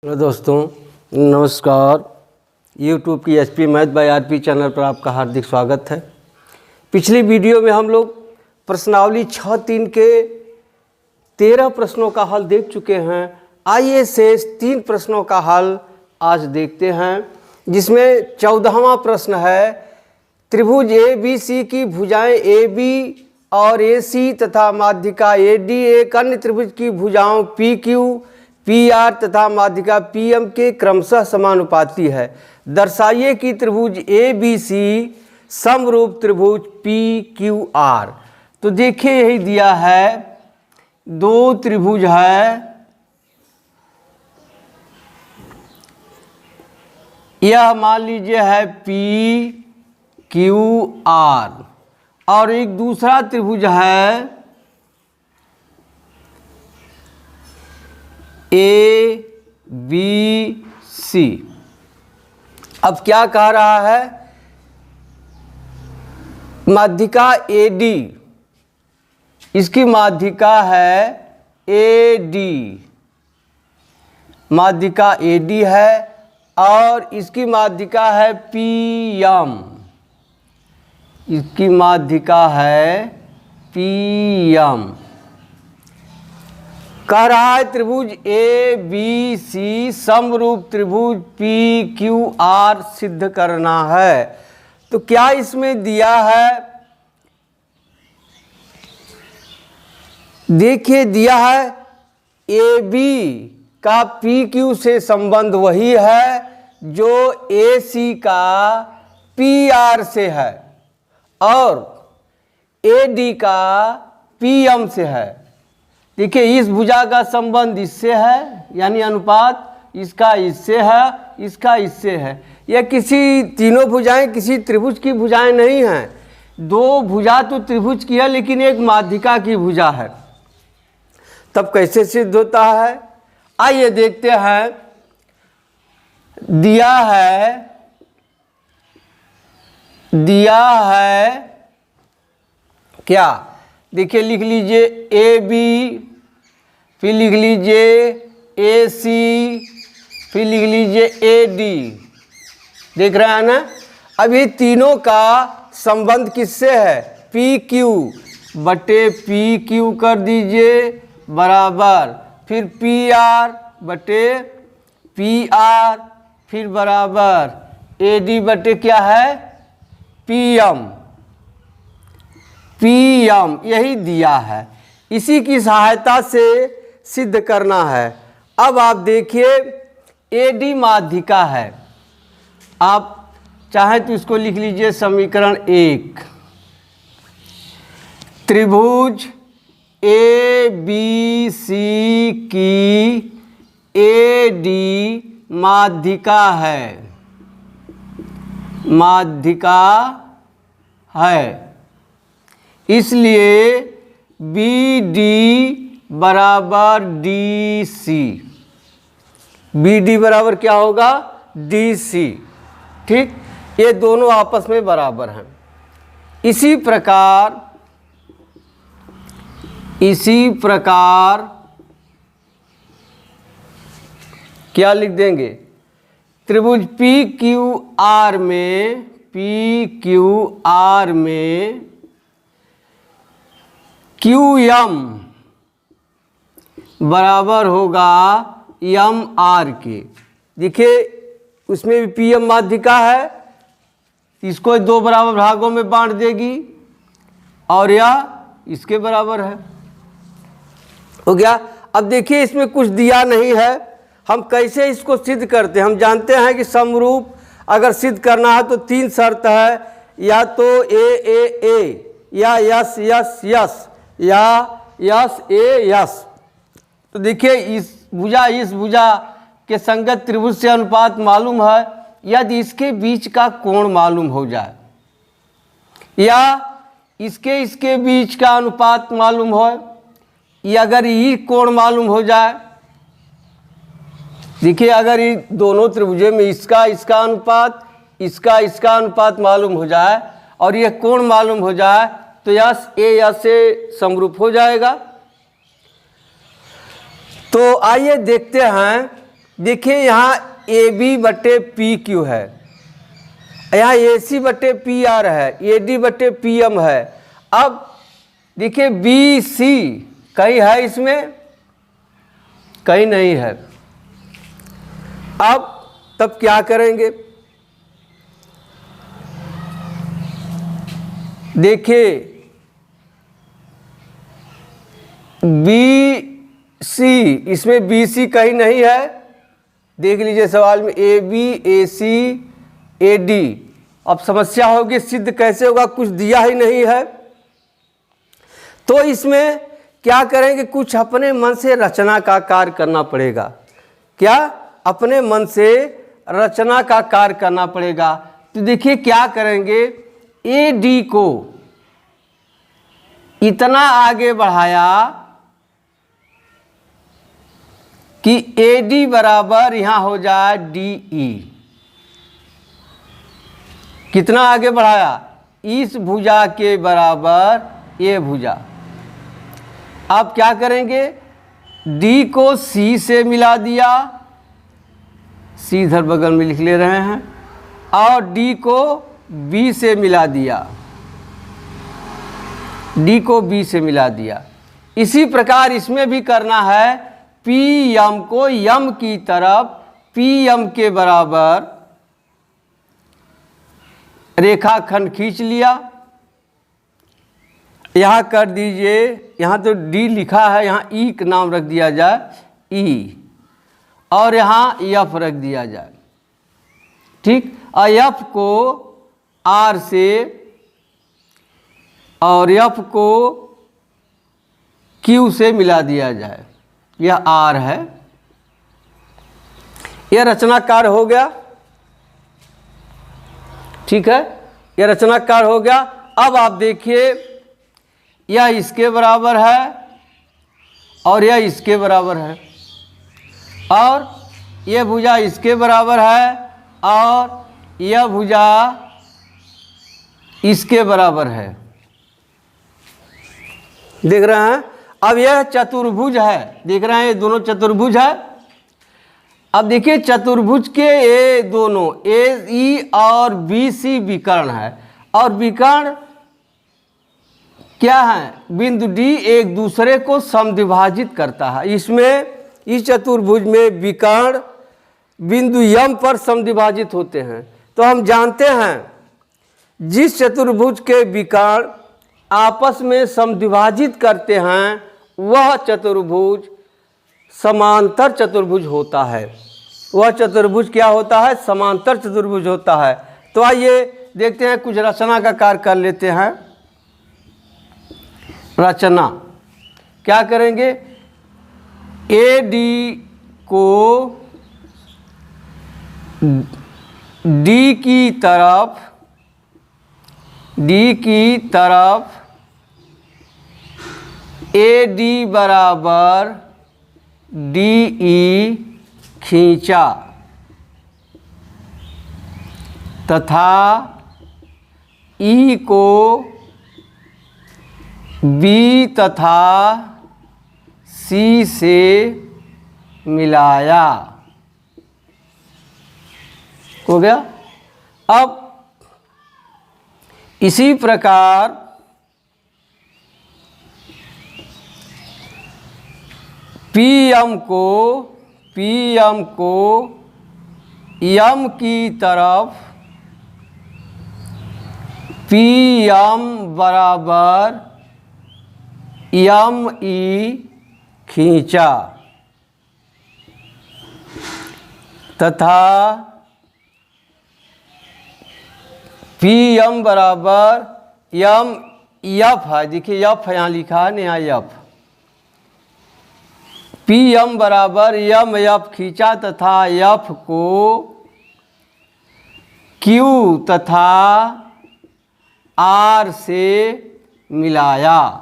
Hello दोस्तों, नमस्कार। YouTube की SP math by RP channel पर आपका हार्दिक स्वागत है। पिछली वीडियो में हम लोग प्रश्नावली 6-3 के 13 प्रश्नों का हल देख चुके हैं। आइए शेष 3 प्रश्नों का हल आज देखते हैं, जिसमें 14वां प्रश्न है त्रिभुज ए बी सी की भुजाएं ए बी और ए सी तथा माध्यिका ए डी एक अन्य त्रिभुज की भुजाओं पी क्यू पी आर तथा माध्यिका पी एम के क्रमशः समानुपाती है। दर्शाइए कि त्रिभुज ए बी सी समरूप त्रिभुज पी क्यू आर। तो देखिए, यही दिया है, 2 त्रिभुज है, यह मान लीजिए है पी क्यू आर, और एक दूसरा त्रिभुज है ए बी सी। अब क्या कह रहा है, माध्यिका ए डी, इसकी माध्यिका है ए डी, माध्यिका ए डी है, और इसकी माध्यिका है पी एम, इसकी माध्यिका है पी एम। कह रहा है त्रिभुज ए बी सी समरूप त्रिभुज पी क्यू आर सिद्ध करना है। तो क्या इसमें दिया है, देखिए दिया है ए बी का पी क्यू से संबंध वही है जो ए सी का पी आर से है, और ए डी का पी एम से है। देखिए, इस भुजा का संबंध इससे है, यानी अनुपात इसका इससे है, इसका इससे है। यह किसी तीनों भुजाएं किसी त्रिभुज की भुजाएं नहीं हैं। 2 भुजा तो त्रिभुज की है, लेकिन एक माध्यिका की भुजा है। तब कैसे सिद्ध होता है, आइए देखते हैं। दिया है क्या, देखिए लिख लीजिए ए बी, फिर लिख लीजिए ए सी, फिर लिख लीजिए ए डी। देख रहे हैं ना। अब ये तीनों का संबंध किससे है, पी क्यू बटे पी क्यू कर दीजिए बराबर, फिर पी आर बटे पी आर, फिर बराबर ए डी बटे क्या है पी एम, पी एम। यही दिया है, इसी की सहायता से सिद्ध करना है। अब आप देखिए, ए डी माध्यिका है, आप चाहें तो इसको लिख लीजिए समीकरण 1। त्रिभुज ए बी सी की ए डी माध्यिका है, माध्यिका है, इसलिए बी डी बराबर डी सी, बी डी बराबर क्या होगा डी सी। ठीक, ये दोनों आपस में बराबर हैं। इसी प्रकार क्या लिख देंगे, त्रिभुज पी क्यू आर में, पी क्यू आर में क्यू एम बराबर होगा एम आर के। देखिए, उसमें भी पी एम माध्यिका है, इसको 2 बराबर भागों में बांट देगी, और यह इसके बराबर है। हो गया। अब देखिए, इसमें कुछ दिया नहीं है, हम कैसे इसको सिद्ध करते हैं। हम जानते हैं कि समरूप अगर सिद्ध करना है तो 3 शर्त है, या तो ए या यस यस यस या यस ए यस। तो देखिए, इस भुजा के संगत त्रिभुज से अनुपात मालूम है यदि इसके बीच का कोण मालूम हो जाए, या इसके बीच का अनुपात मालूम हो, या अगर ये कोण मालूम हो जाए। देखिए, अगर ये दोनों त्रिभुजों में इसका अनुपात, इसका अनुपात मालूम हो जाए, और यह कोण मालूम हो जाए, तो यस ए यस से समरूप हो जाएगा। तो आइए देखते हैं देखिए यहाँ ए बी बटे पी क्यू है, यहाँ ए सी बटे पी आर है, ए डी बटे पी एम है। अब देखिए बी सी कहीं है इसमें, कहीं नहीं है। अब तब क्या करेंगे, देखिए बी सी, इसमें बी सी कहीं नहीं है। देख लीजिए सवाल में ए B A C A D. अब समस्या होगी सिद्ध कैसे होगा, कुछ दिया ही नहीं है। तो इसमें क्या करेंगे, कुछ अपने मन से रचना का कार्य करना पड़ेगा। क्या, अपने मन से रचना का कार्य करना पड़ेगा। तो देखिए क्या करेंगे, ए डी को इतना आगे बढ़ाया कि ए डी बराबर यहां हो जाए डी ई। कितना आगे बढ़ाया, इस भुजा के बराबर ये भुजा। अब क्या करेंगे, डी को सी से मिला दिया, सी इधर बगल में लिख ले रहे हैं, और डी को बी से मिला दिया, डी को बी से मिला दिया। इसी प्रकार इसमें भी करना है, पी एम को यम की तरफ पी एम के बराबर रेखाखंड खींच लिया। यहाँ कर दीजिए, यहाँ तो डी लिखा है, यहाँ ई का नाम रख दिया जाए ई, और यहाँ एफ रख दिया जाए। ठीक, और एफ को आर से और एफ को क्यू से मिला दिया जाए। यह आर है, यह रचनाकार हो गया। ठीक है, यह रचनाकार हो गया। अब आप देखिए यह इसके बराबर है और यह इसके बराबर है, और यह भुजा इसके बराबर है और यह भुजा इसके बराबर है। देख रहे हैं, अब यह चतुर्भुज है, देख रहे हैं ये दोनों चतुर्भुज है। अब देखिए चतुर्भुज के ये दोनों ए ई और बी सी विकर्ण है, और विकर्ण क्या है, बिंदु डी एक दूसरे को समद्विभाजित करता है। इसमें इस चतुर्भुज में विकर्ण बिंदु यम पर समद्विभाजित होते हैं। तो हम जानते हैं जिस चतुर्भुज के विकर्ण आपस में समद्विभाजित करते हैं वह चतुर्भुज समांतर चतुर्भुज होता है। वह चतुर्भुज क्या होता है, समांतर चतुर्भुज होता है। तो आइए देखते हैं, कुछ रचना का कार्य कर लेते हैं। रचना क्या करेंगे, ए डी को डी की तरफ ए डी बराबर डी ई खींचा तथा ई को बी तथा सी से मिलाया। हो गया। अब इसी प्रकार पी एम को यम की तरफ पी एम बराबर यम ई खींचा तथा पी एम बराबर यम एफ है, देखिए एफ यहाँ लिखा है, यहाँ एफ, पी एम बराबर यम एफ खींचा तथा एफ को क्यू तथा आर से मिलाया।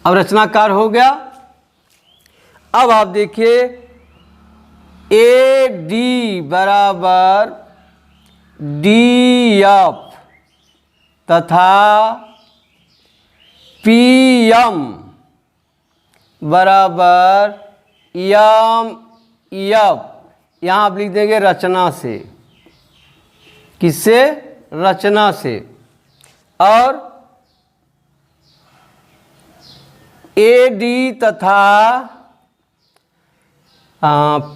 अब रचनाकार हो गया। अब आप देखिए ए डी बराबर डी एफ तथा पी एम बराबर यम एफ, यहाँ आप लिख देंगे रचना से, किससे? रचना से। और ए डी तथा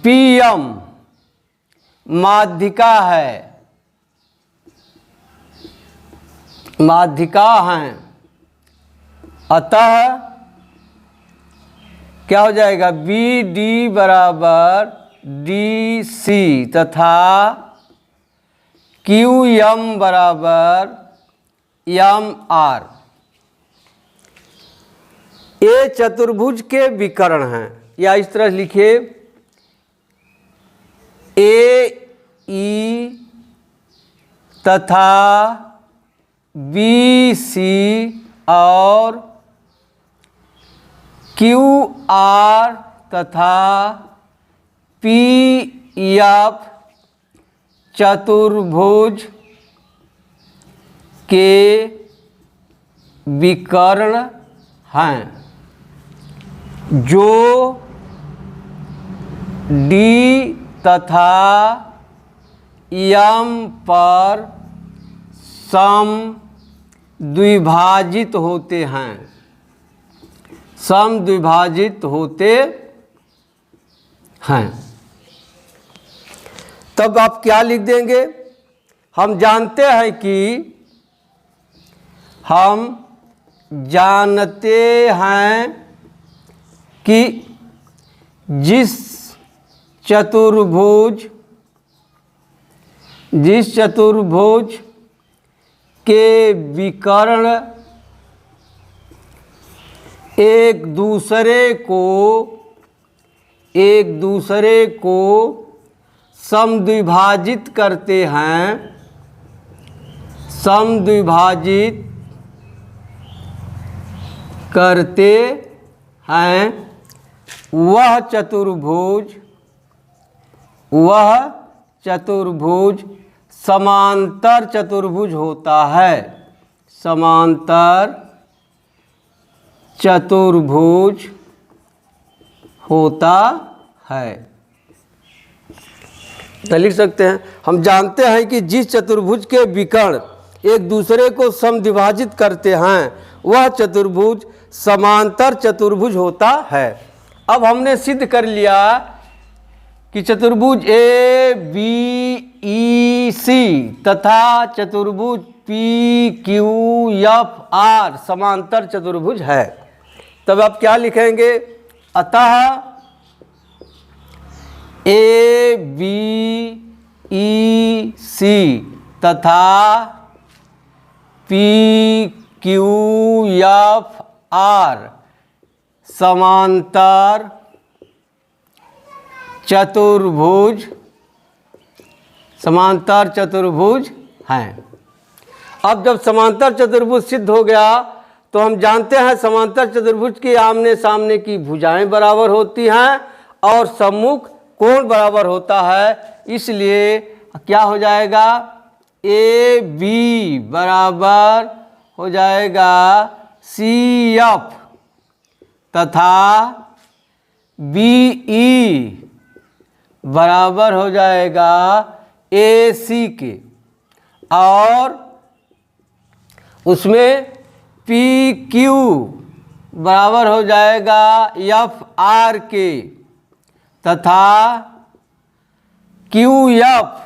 पी एम माध्यिका है, माध्यिका हैं, अतः क्या हो जाएगा? बी डी बराबर डी सी तथा क्यू एम बराबर एम आर। ये चतुर्भुज के विकर्ण हैं, या इस तरह लिखिए ए ई तथा बी सी और क्यू आर तथा पी एफ चतुर्भुज के विकर्ण हैं, जो डी तथा एम पर सम द्विभाजित होते हैं, सम द्विभाजित होते हैं। तब आप क्या लिख देंगे? हम जानते हैं कि जिस चतुर्भुज के विकर्ण एक दूसरे को समद्विभाजित करते हैं, समद्विभाजित करते हैं, वह चतुर्भुज समांतर चतुर्भुज होता है, समांतर चतुर्भुज होता है। तो लिख सकते हैं, हम जानते हैं कि जिस चतुर्भुज के विकर्ण एक दूसरे को समद्विभाजित करते हैं, वह चतुर्भुज समांतर चतुर्भुज होता है। अब हमने सिद्ध कर लिया कि चतुर्भुज ए बी ई सी तथा चतुर्भुज पी क्यू एफ आर समांतर चतुर्भुज है। तब आप क्या लिखेंगे? अतः ए बी ई सी तथा पी क्यू एफ आर समांतर चतुर्भुज हैं। अब जब समांतर चतुर्भुज सिद्ध हो गया तो हम जानते हैं समांतर चतुर्भुज की आमने सामने की भुजाएं बराबर होती हैं और सम्मुख कोण बराबर होता है। इसलिए क्या हो जाएगा? ए बी बराबर हो जाएगा सी एफ तथा बी ई बराबर हो जाएगा ए सी के, और उसमें पी क्यू बराबर हो जाएगा एफ आर के तथा क्यू एफ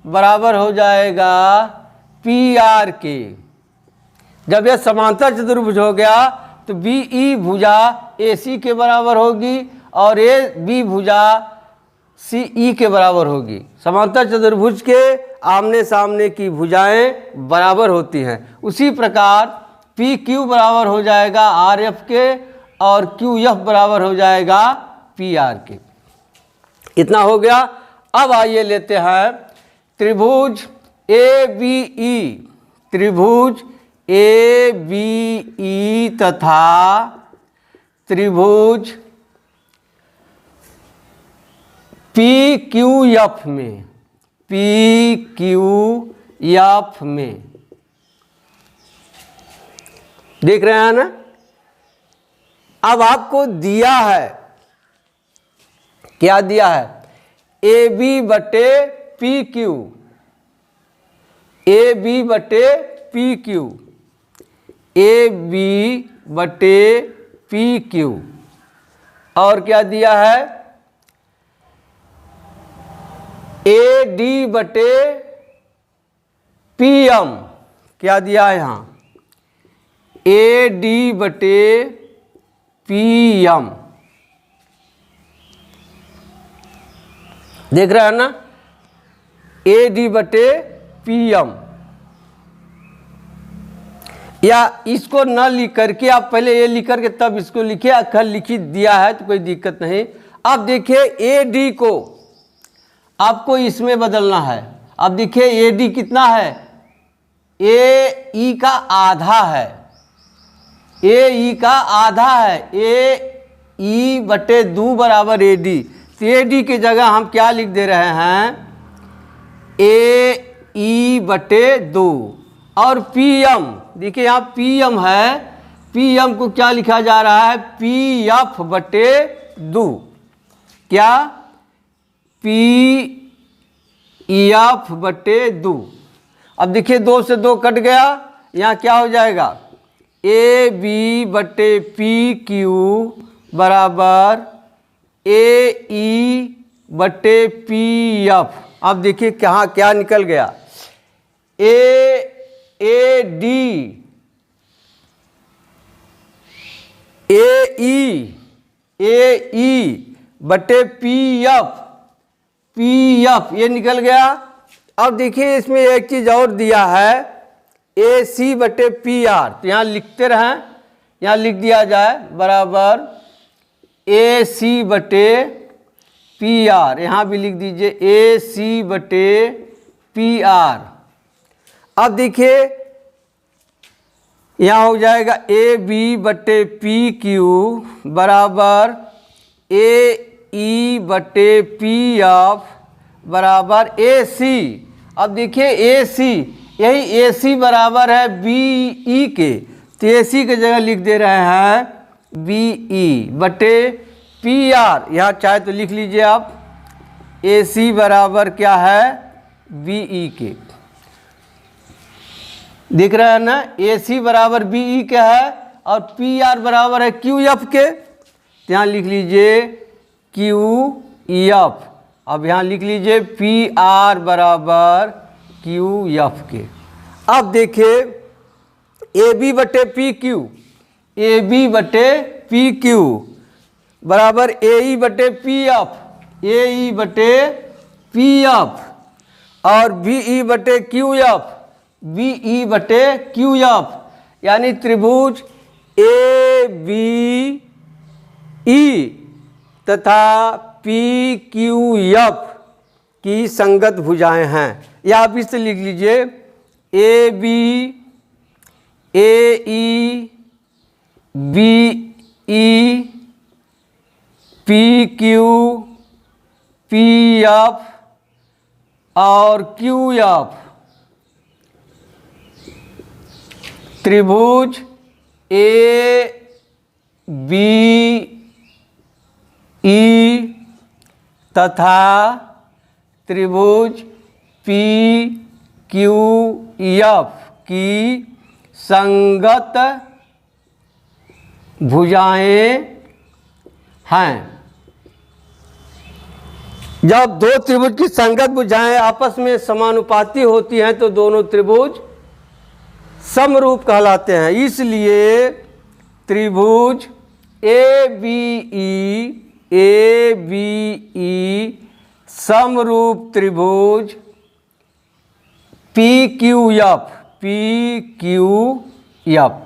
बराबर हो जाएगा पी आर के। जब यह समांतर चतुर्भुज हो गया तो बी ई भुजा ए सी के बराबर होगी और ए बी भुजा सी ई के बराबर होगी। समांतर चतुर्भुज के आमने सामने की भुजाएं बराबर होती हैं। उसी प्रकार पी क्यू बराबर हो जाएगा आर एफ के और क्यू एफ बराबर हो जाएगा पी आर के। इतना हो गया। अब आइए लेते हैं त्रिभुज ए बी ई, त्रिभुज ए बी ई तथा त्रिभुज पी क्यू एफ में, पी क्यू एफ में देख रहे हैं ना। अब आपको दिया है क्या दिया है, ए बी बटे पी क्यू, ए बी बटे पी क्यू, ए बी बटे पी क्यू। और क्या दिया है, ए डी बटे पी एम, क्या दिया है यहाँ, ए डी बटे पी एम। देख रहे हैं ना, ए डी बटे पी एम। या इसको न लिख करके आप पहले ए लिख करके तब इसको लिखिए, अक्षर लिखी दिया है तो कोई दिक्कत नहीं। अब देखिए ए डी को आपको इसमें बदलना है। अब देखिए ए डी कितना है, ए ई का आधा है, ए ई का आधा है, ए ई बटे 2 बराबर ए डी। तो ए डी की जगह हम क्या लिख दे रहे हैं, ए ई बटे 2। और पी एम, देखिए यहाँ पी एम है, पी एम को क्या लिखा जा रहा है, पी एफ बटे 2। क्या, पी एफ बटे 2। अब देखिए 2 से 2 कट गया, यहाँ क्या हो जाएगा, ए बी बटे पी क्यू बराबर ए ई बटे पी एफ। अब देखिए कहाँ क्या निकल गया, ए डी ए ई बटे पी एफ ये निकल गया। अब देखिए इसमें एक चीज़ और दिया है, ए सी बटे पी आर। तो यहाँ लिखते रहें, यहाँ लिख दिया जाए बराबर ए सी बटे पी आर, यहाँ भी लिख दीजिए ए सी बटे पी आर। अब देखिए यहाँ हो जाएगा ए बी बटे पी क्यू बराबर ए ई बटे पी एफ बराबर ए सी। अब देखिए ए सी, यही ए सी बराबर है बी ई के, तो ए सी की जगह लिख दे रहे हैं बी ई बटे पी आर। यहाँ चाहे तो लिख लीजिए आप, ए सी बराबर क्या है, बी ई के। दिख रहा है ना, ए सी बराबर बी ई के है और पी आर बराबर है क्यू एफ के। तो यहाँ लिख लीजिए क्यू एफ। अब यहाँ लिख लीजिए पी आर बराबर क्यू एफ के। अब देखिए ए बी बटे पी क्यू, ए बी बटे पी क्यू बराबर ए ई बटे पी एफ, ए ई बटे पी एफ और बी ई बटे क्यू एफ, बी ई बटे क्यू एफ। यानी त्रिभुज ए बी ई तथा पी क्यू एफ की संगत भुजाएं हैं। या आप इससे लिख लीजिए A B A E B E P Q P F और क्यू एफ। त्रिभुज ए बी ई तथा त्रिभुज पी क्यू एफ की संगत भुजाएं हैं। जब दो त्रिभुज की संगत भुजाएं आपस में समानुपाती होती हैं तो दोनों त्रिभुज समरूप कहलाते हैं। इसलिए त्रिभुज ए बी ई समरूप त्रिभुज पी क्यू एफ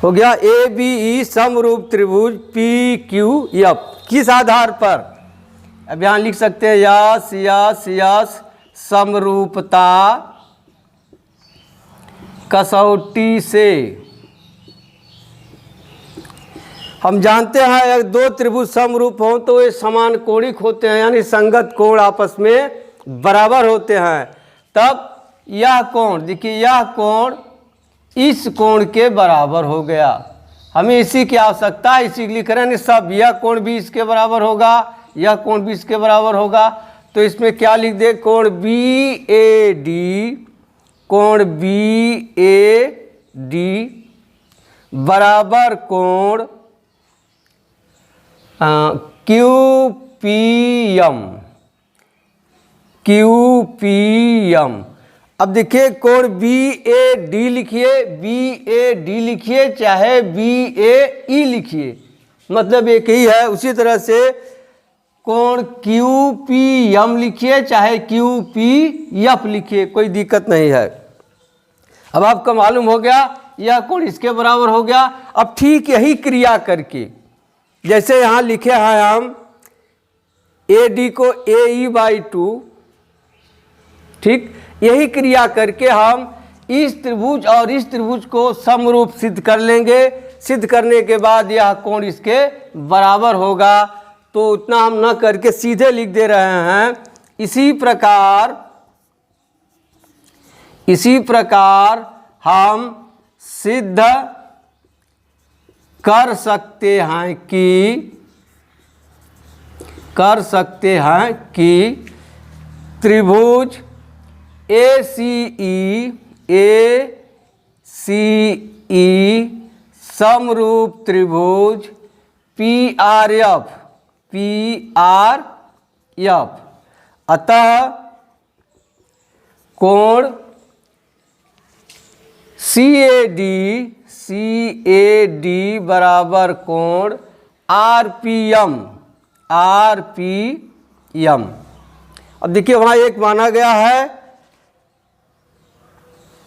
हो गया। ए बी ई समरूप त्रिभुज पी क्यू एफ किस आधार पर, अब यहाँ लिख सकते हैं यस समरूपता कसौटी से। हम जानते हैं अगर दो त्रिभुज समरूप हों तो ये समान कोणिक होते हैं, यानी संगत कोण आपस में बराबर होते हैं। तब यह कोण, देखिए यह कोण इस कोण के बराबर हो गया। हमें इसी की आवश्यकता है, इसी लिख रहे हैं सब। यह कोण भी इसके बराबर होगा, यह कोण भी इसके बराबर होगा। तो इसमें क्या लिख दे, कोण बी ए डी, कोण बी ए डी बराबर कोण Q P M, Q P M. अब देखिए कोण बी ए डी लिखिए, बी ए डी लिखिए चाहे बी ए ई लिखिए, मतलब एक ही है। उसी तरह से कोण क्यू पी एम लिखिए चाहे क्यू पी एफ लिखिए, कोई दिक्कत नहीं है। अब आपको मालूम हो गया यह कोण इसके बराबर हो गया। अब ठीक यही क्रिया करके, जैसे यहाँ लिखे हैं हम ए डी को ए ई बाई 2, ठीक, यही क्रिया करके हम इस त्रिभुज और इस त्रिभुज को समरूप सिद्ध कर लेंगे। सिद्ध करने के बाद यह कोण इसके बराबर होगा। तो उतना हम न करके सीधे लिख दे रहे हैं, इसी प्रकार हम सिद्ध कर सकते हैं कि त्रिभुज ए सी ई समरूप त्रिभुज पी आर एफ, अतः कोण सी ए डी बराबर कोण आर पी एम। अब देखिए वहाँ एक माना गया है,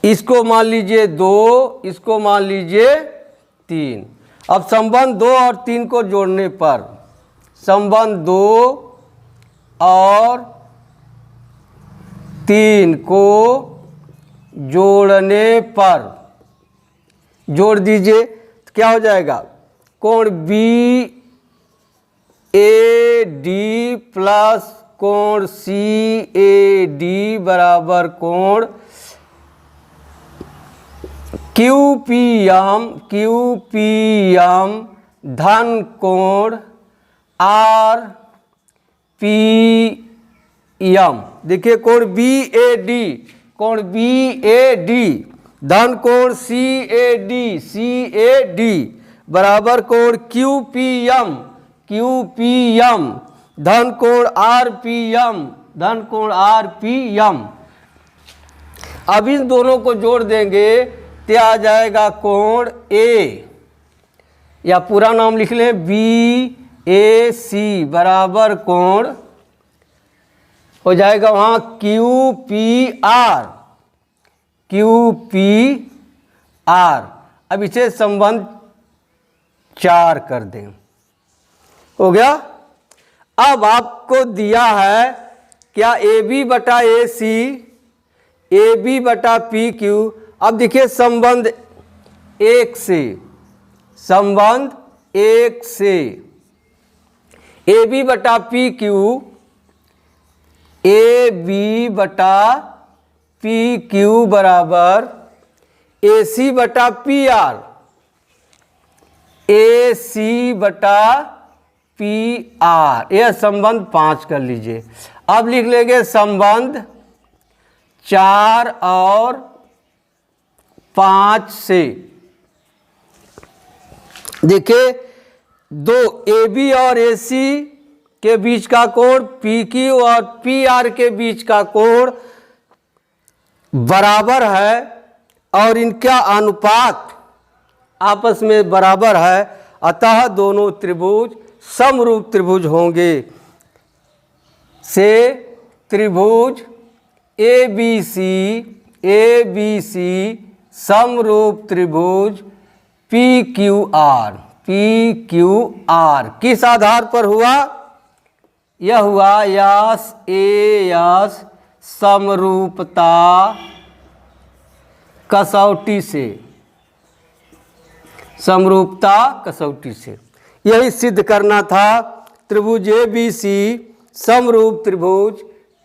इसको मान लीजिए 2, इसको मान लीजिए 3। अब संबंध 2 और 3 को जोड़ने पर, संबंध 2 और 3 को जोड़ने पर, जोड़ दीजिए तो क्या हो जाएगा, कोण बी ए डी प्लस कोण सी ए डी बराबर कोण क्यू पी एम धन कोण आर पी एम। देखिए कोण बी ए डी धन कोण सी ए डी बराबर कोण क्यू पी एम धन कोण आर पी एम। अब इन दोनों को जोड़ देंगे तो आ जाएगा कोण ए, या पूरा नाम लिख लें बी ए सी बराबर कोण हो जाएगा वहाँ क्यू पी आर। अब इसे संबंध 4 कर दें, हो गया। अब आपको दिया है क्या ए बी बटा ए सी, ए बी बटा पी क्यू। अब देखिए संबंध 1 से ए बी बटा पी क्यू, ए बी बटा पी क्यू बराबर ए सी बटा पी आर, ए सी बटा पी आर। यह संबंध 5 कर लीजिए। अब लिख लेंगे संबंध 4 और 5 से। देखिए दो ए बी और ए सी के बीच का कोण पी क्यू और पी आर के बीच का कोण बराबर है और इनका अनुपात आपस में बराबर है, अतः दोनों त्रिभुज समरूप त्रिभुज होंगे। से त्रिभुज ए बी सी समरूप त्रिभुज पी क्यू आर किस आधार पर हुआ? यह हुआ यस ए यस समरूपता कसौटी से, समरूपता कसौटी से यही सिद्ध करना था। त्रिभुज ए बी सी समरूप त्रिभुज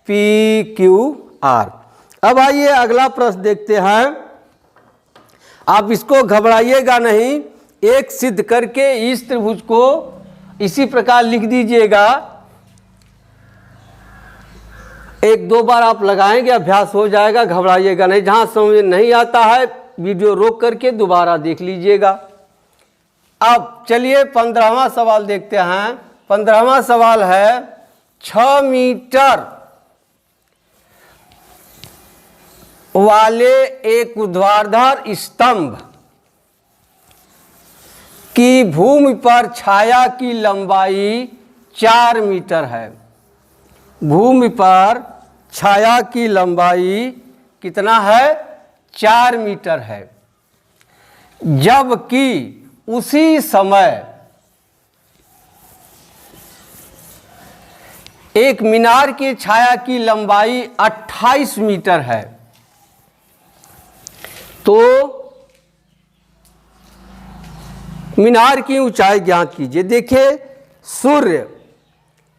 पी क्यू आर। अब आइए अगला प्रश्न देखते हैं। आप इसको घबराइएगा नहीं, एक सिद्ध करके इस त्रिभुज को इसी प्रकार लिख दीजिएगा। एक दो बार आप लगाएंगे, अभ्यास हो जाएगा, घबराइएगा नहीं। जहाँ समझ नहीं आता है वीडियो रोक करके दोबारा देख लीजिएगा। अब चलिए 15वां सवाल देखते हैं। 15वां सवाल है 6 मीटर वाले एक ऊर्ध्वाधर स्तंभ की भूमि पर छाया की लंबाई 4 मीटर है। भूमि पर छाया की लंबाई कितना है? 4 मीटर है। जबकि उसी समय एक मीनार की छाया की लंबाई 28 मीटर है। तो मीनार की ऊंचाई ज्ञात कीजिए। देखिए, सूर्य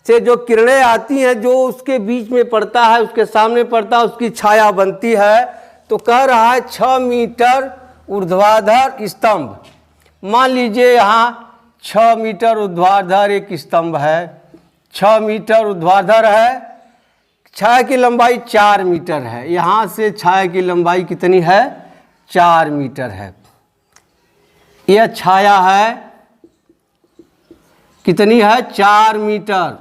से जो किरणें आती हैं, जो उसके बीच में पड़ता है, उसके सामने पड़ता है, उसकी छाया बनती है। तो कह रहा है 6 मीटर ऊर्ध्वाधर स्तंभ। मान लीजिए यहाँ 6 मीटर ऊर्ध्वाधर एक स्तंभ है, 6 मीटर ऊर्ध्वाधर है, छाया की लंबाई 4 मीटर है। यहाँ से छाया की लंबाई कितनी है? 4 मीटर है। यह छाया है, कितनी है? 4 मीटर।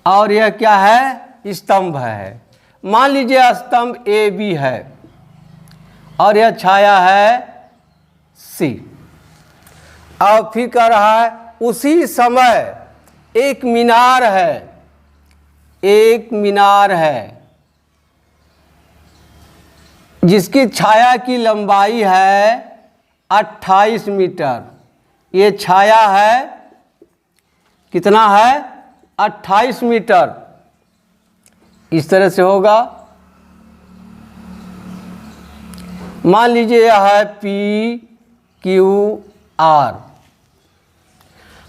और यह क्या है? स्तंभ है। मान लीजिए स्तंभ ए बी है और यह छाया है सी। अब फिर कह रहा है उसी समय एक मीनार है, एक मीनार है जिसकी छाया की लंबाई है 28 मीटर। ये छाया है, कितना है? 28 मीटर। इस तरह से होगा। मान लीजिए यह है पी क्यू आर।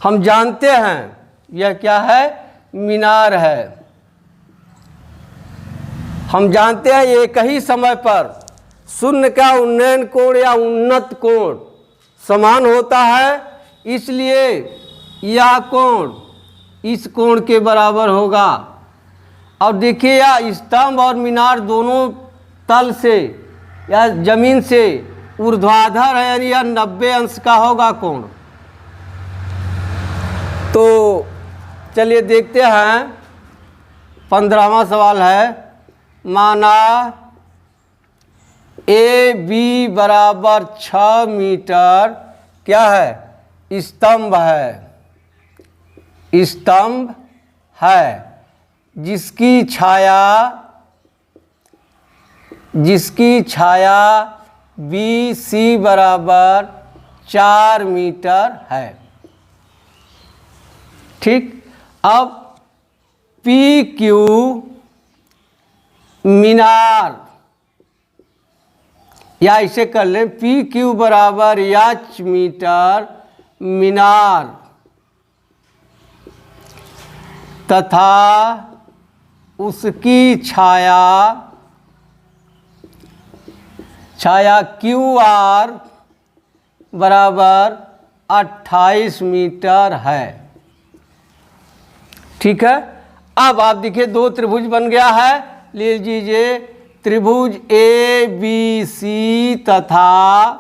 हम जानते हैं यह क्या है? मीनार है। हम जानते हैं एक ही समय पर शून्य का उन्नयन कोण या उन्नत कोण समान होता है, इसलिए यह कोण इस कोण के बराबर होगा। और देखिए यह स्तंभ और मीनार दोनों तल से या जमीन से ऊर्ध्वाधर है, यानी यह 90 अंश का होगा कोण। तो चलिए देखते हैं 15वां सवाल है। माना ए बी बराबर 6 मीटर क्या है? स्तंभ है, स्तंभ है जिसकी छाया बी सी बराबर 4 मीटर है। ठीक। अब पी क्यू मीनार, या इसे कर लें पी क्यू बराबर एच मीटर मीनार तथा उसकी छाया क्यू आर बराबर 28 मीटर है। ठीक है। अब आप देखिए दो त्रिभुज बन गया है। ले लीजिए त्रिभुज ए बी सी तथा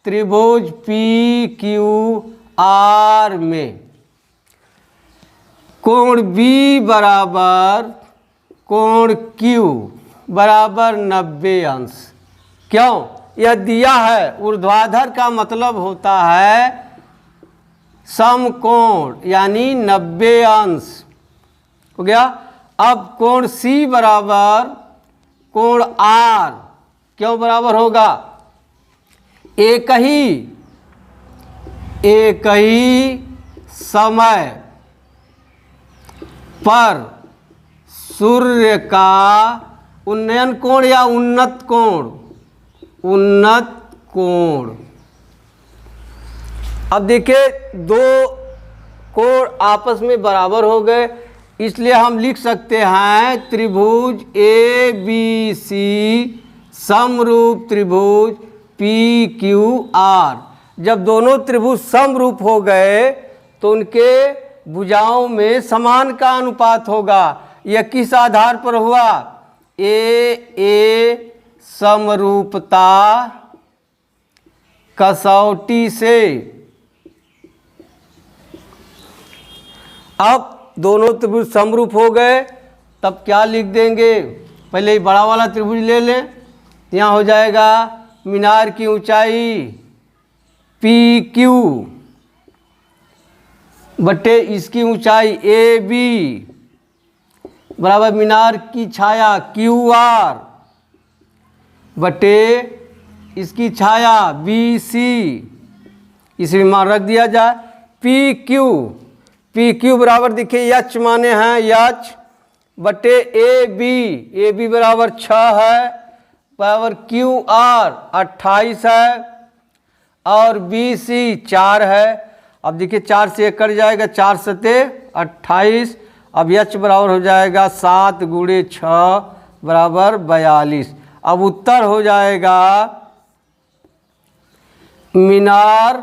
त्रिभुज पी क्यू आर में कोण बी बराबर कोण क्यू बराबर 90 अंश। क्यों? यह दिया है। ऊर्ध्वाधर का मतलब होता है समकोण, यानी 90 अंश हो गया। अब कोण सी बराबर कोण आर क्यों बराबर होगा? एक ही समय पर सूर्य का उन्नयन कोण या उन्नत कोण, उन्नत कोण। अब देखिए दो कोण आपस में बराबर हो गए, इसलिए हम लिख सकते हैं त्रिभुज ए बी सी समरूप त्रिभुज पी क्यू आर। जब दोनों त्रिभुज समरूप हो गए तो उनके भुजाओं में समान का अनुपात होगा। यह किस आधार पर हुआ? ए समरूपता कसौटी से। अब दोनों त्रिभुज समरूप हो गए, तब क्या लिख देंगे? पहले ही बड़ा वाला त्रिभुज ले लें। यहाँ हो जाएगा मीनार की ऊंचाई पी क्यू बटे इसकी ऊंचाई ए बी बराबर मीनार की छाया क्यू आर बटे इसकी छाया बी सी। इसे मान रख दिया जाए। पी क्यू बराबर देखिए एच माने हैं एच बटे ए बी बराबर 6 है बराबर क्यू आर 28 है और बी सी 4 है। अब देखिए 4 से 1 कट जाएगा, 4 सते 28। अब एच बराबर हो जाएगा 7 गुणे 6 बराबर 42। अब उत्तर हो जाएगा मीनार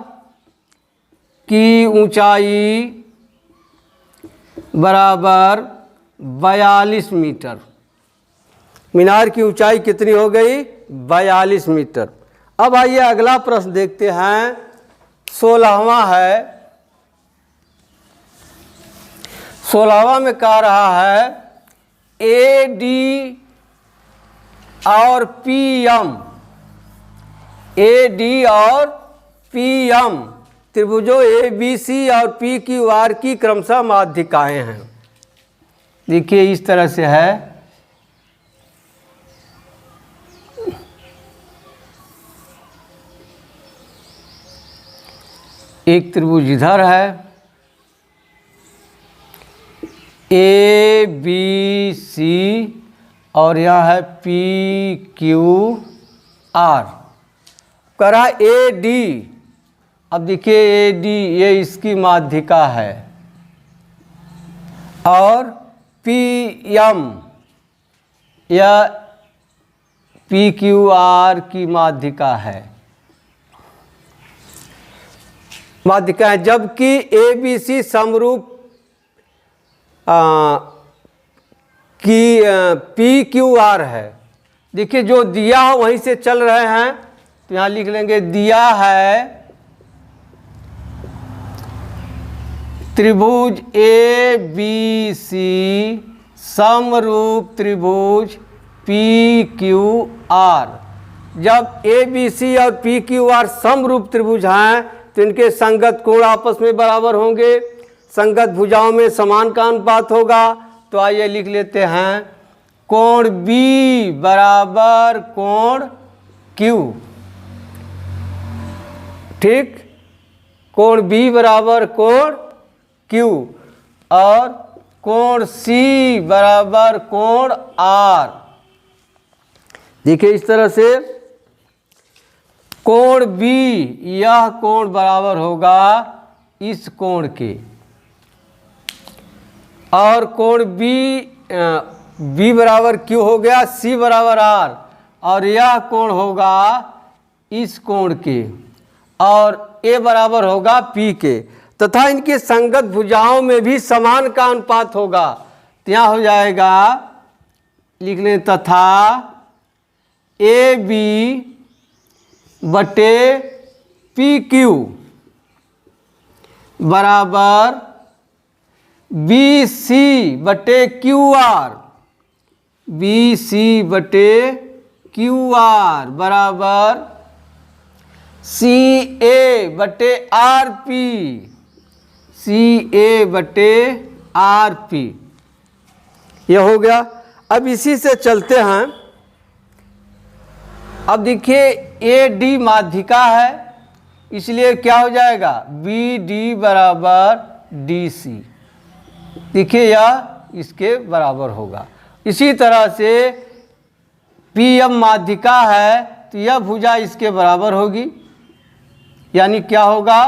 की ऊंचाई बराबर 42 मीटर। मीनार की ऊंचाई कितनी हो गई? 42 मीटर। अब आइए अगला प्रश्न देखते हैं, 16वां है। 16वां में कह रहा है ए डी और पी एम त्रिभुजों ए बी सी और पी क्यू आर की क्रमशः माध्यिकाएं हैं। देखिए इस तरह से है। एक त्रिभुज इधर है ए बी सी और यह है पी क्यू आर। करा ए डी। अब देखिए ए डी ये इसकी माध्यिका है और पी एम या पी क्यू आर की माध्यिका है, माध्यिका है। जबकि ए बी सी समरूप की पी क्यू आर है। देखिए जो दिया हो वहीं से चल रहे हैं, तो यहाँ लिख लेंगे दिया है त्रिभुज ए बी सी समरूप त्रिभुज पी क्यू आर। जब ए बी सी और पी क्यू आर समरूप त्रिभुज हैं तो इनके संगत कोण आपस में बराबर होंगे, संगत भुजाओं में समान का अनुपात होगा। तो आइए लिख लेते हैं कोण बी बराबर कोण क्यू। ठीक, कोण बी बराबर कोण क्यू और कोण सी बराबर कोण आर। देखिए इस तरह से कोण बी, यह कोण बराबर होगा इस कोण के, और कोण बी बराबर क्यू हो गया, सी बराबर आर, और यह कोण होगा इस कोण के, और ए बराबर होगा पी के, तथा इनके संगत भुजाओं में भी समान का अनुपात होगा। तो यहाँ हो जाएगा, लिख लें तथा ए बी बटे पी क्यू बराबर बी सी बटे क्यू आर, बी सी बटे क्यू आर बराबर सी ए बटे आर पी, सी ए बटे आर पी। यह हो गया। अब इसी से चलते हैं। अब देखिए ए डी माध्यिका है, इसलिए क्या हो जाएगा बी डी बराबर डी सी। देखिए यह इसके बराबर होगा। इसी तरह से पी एम माध्यिका है तो यह भुजा इसके बराबर होगी, यानी क्या होगा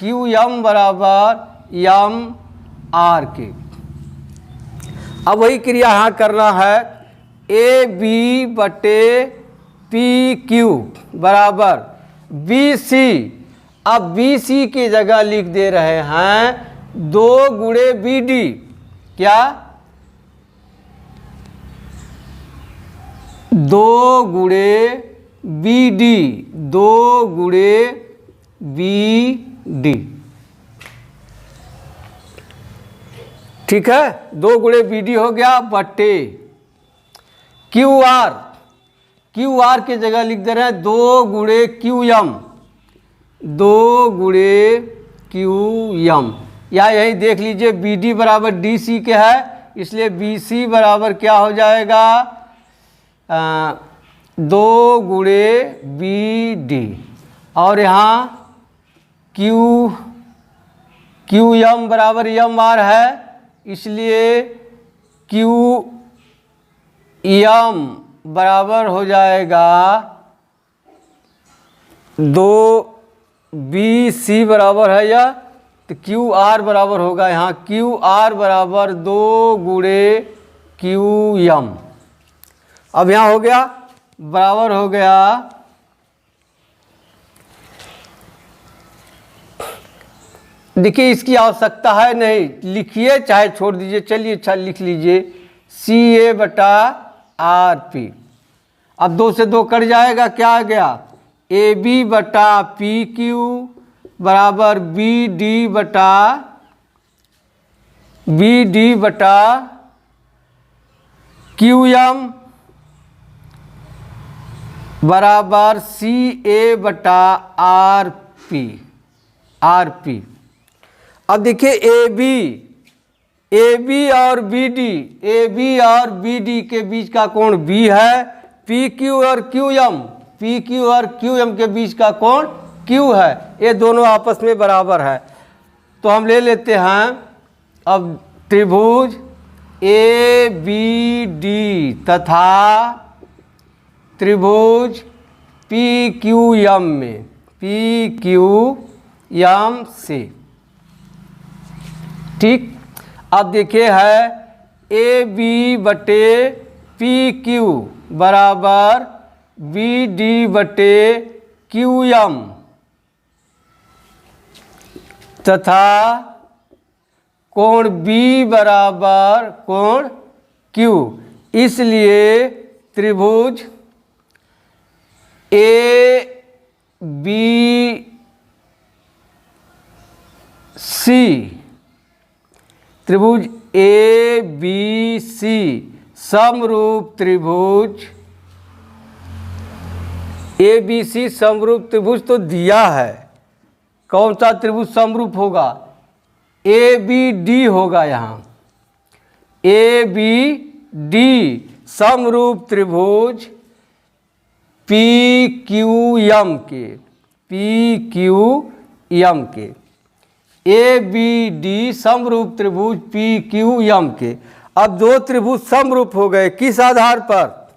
क्यू एम बराबर एम आर के। अब वही क्रिया यहाँ करना है, ए बी बटे पी क्यू बराबर बी सी अब बी सी की जगह लिख दे रहे हैं 2 गुणे बी डी। क्या? 2 गुणे बी डी, 2 गुणे बी डी। ठीक है, 2 गुणे बी डी हो गया बटे क्यू आर। क्यू आर की जगह लिख दे रहे हैं 2 गुणे क्यू एम, 2 गुणे क्यू एम। या यही देख लीजिए बी डी बराबर डी सी के है, इसलिए बी सी बराबर क्या हो जाएगा 2 गुणे बी डी। और यहाँ क्यू एम बराबर एम आर है, इसलिए क्यू एम बराबर हो जाएगा 2 बी सी बराबर है या, तो क्यू आर बराबर होगा यहाँ क्यू आर बराबर 2 गुणे क्यू एम। अब यहाँ हो गया बराबर हो गया देखिए इसकी आवश्यकता है नहीं, लिखिए चाहे छोड़ दीजिए, चलिए अच्छा लिख लीजिए सी ए बटा आर पी। अब 2 से 2 कट जाएगा, क्या आ गया ए बी बटा पी क्यू बराबर बी डी बटा क्यू एम बराबर सी ए बटा आर पी। अब देखिए ए बी और बी डी के बीच का कोण बी है, पी क्यू और क्यू एम के बीच का कोण क्यू है, ये दोनों आपस में बराबर है। तो हम ले लेते हैं अब त्रिभुज ए बी डी तथा त्रिभुज पी क्यू एम से। ठीक, अब देखिए है ए बी बटे पी क्यू बराबर बी डी बटे क्यू एम तथा कोण बी बराबर कोण क्यू, इसलिए त्रिभुज ए बी सी, त्रिभुज ए बी सी समरूप त्रिभुज, ए बी सी समरूप त्रिभुज तो दिया है, कौन सा त्रिभुज समरूप होगा ए बी डी होगा, यहाँ ए बी डी समरूप त्रिभुज पी क्यू एम के, ए बी डी समरूप त्रिभुज पी क्यू एम के। अब 2 त्रिभुज समरूप हो गए किस आधार पर,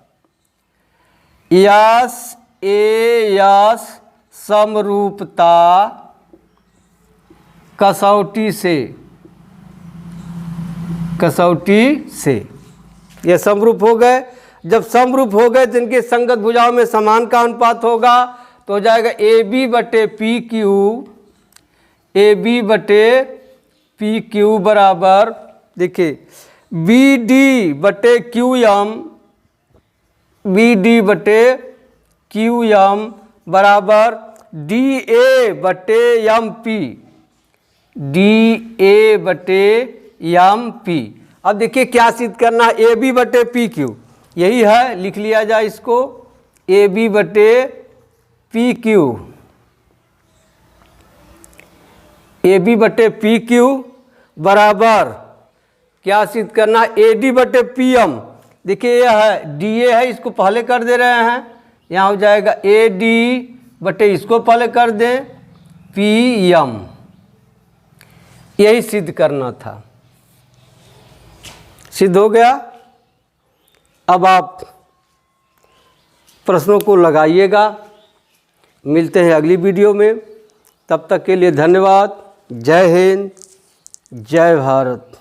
यस ए यस समरूपता कसौटी से ये समरूप हो गए। जब समरूप हो गए तो इनके संगत भुजाओं में समान का अनुपात होगा, तो हो जाएगा ए बी बटे पी क्यू बराबर देखिए बी डी बटे क्यू एम बराबर डी ए बटे एम पी। अब देखिए क्या सिद्ध करना है, ए बी बटे पी क्यू यही है, लिख लिया जाए इसको ए बी बटे पी क्यू बराबर क्या सिद्ध करना, ए डी बटे पी एम। देखिए यह है डी ए है, इसको पहले कर दे रहे हैं, यहाँ हो जाएगा ए डी बटे इसको पहले कर दें पी एम, यही सिद्ध करना था, सिद्ध हो गया। अब आप प्रश्नों को लगाइएगा, मिलते हैं अगली वीडियो में, तब तक के लिए धन्यवाद। जय हिंद, जय भारत।